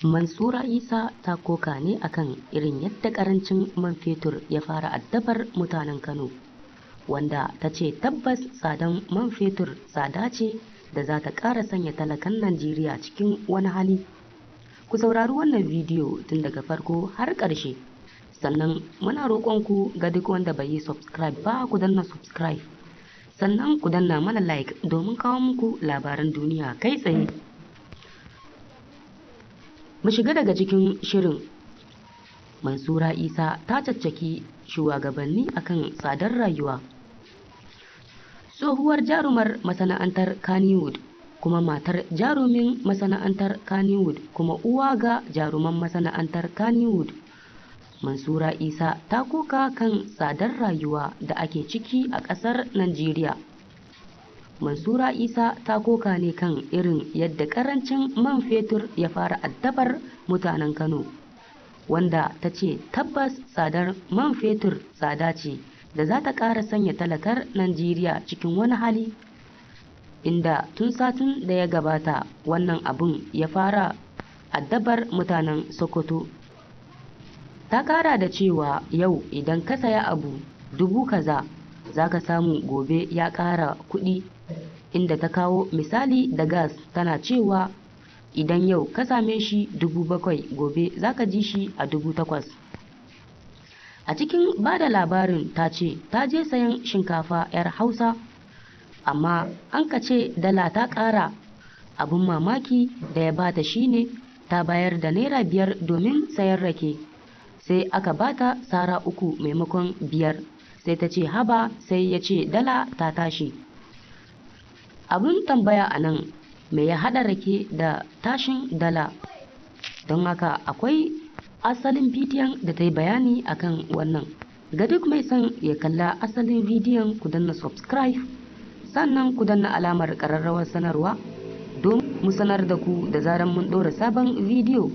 Mansura Isa ta koka ne akan irin yadda karancin man fetur ya fara addabar mutanen Kano, wanda ta ce tabbas tsadan man fetur tsada ce da za ta ƙara sanya talakan Najeriya cikin wani hali. Ku saurari wannan bidiyo tun daga farko har ƙarshe, sannan muna roƙonku ga duk wanda bai yi subscribe ba ku danna subscribe, sannan ku danna mana like domin kawo muku labaran duniya kai tsaye. Mu shiga daga cikin shirin. Mansura Isa ta caccaki shugabanni akan tsadar rayuwa. Tsohuwar jarumar masana'antar Kannywood kuma matar jarumin masana'antar Kannywood kuma uwa ga jaruman masana'antar Kannywood, Mansura Isa ta koka kan tsadar rayuwa da ake ciki a ƙasar Najeriya. Mansura Isa ta koka ne kan irin yadda karancin man fetur ya fara addabar mutanen Kano, wanda ta ce tabbas tsadar man fetur tsada ce da za ta ƙara sanya talakar Najeriya cikin wani hali, inda tun satin da ya gabata wannan abun ya fara addabar mutanen Sokoto. Ta ƙara da cewa yau idan ka saya abu 1000 kaza za ka samu gobe ya ƙara kuɗi, inda ta kawo misali da gas tana cewa idan yau ka same shi 7,000 gobe za ka ji shi a 8,000. A cikin bada labarin ta ce ta je sayan shinkafa 'yar Hausa, amma an ka ce dala ta ƙara. Abun mamaki da ya bata shine ta bayar da naira 5 domin sayan rake, sai aka bata sara 3 maimakon 5, sai ta ce haba, sai ya ce dala ta tashi. Abun tambaya a nan, me ya haɗa rake da tashin dala? Don haka akwai asalin bidiyon da ta yi bayani akan wannan. Ga duk mai son ya kalla asalin bidiyon, ku danna subscribe, sannan ku danna alamar ƙararrawar sanarwa don mu sanar da ku da zaran mun ɗora sabon bidiyo.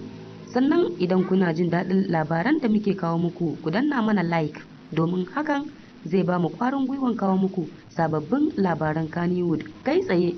Sannan idan kuna jin daɗin labaran da muke kawo muku, ku danna mana like domin hakan zai ba mu ƙwarin gwiwan kawo muku sababbin labaran Kannywood kai tsaye.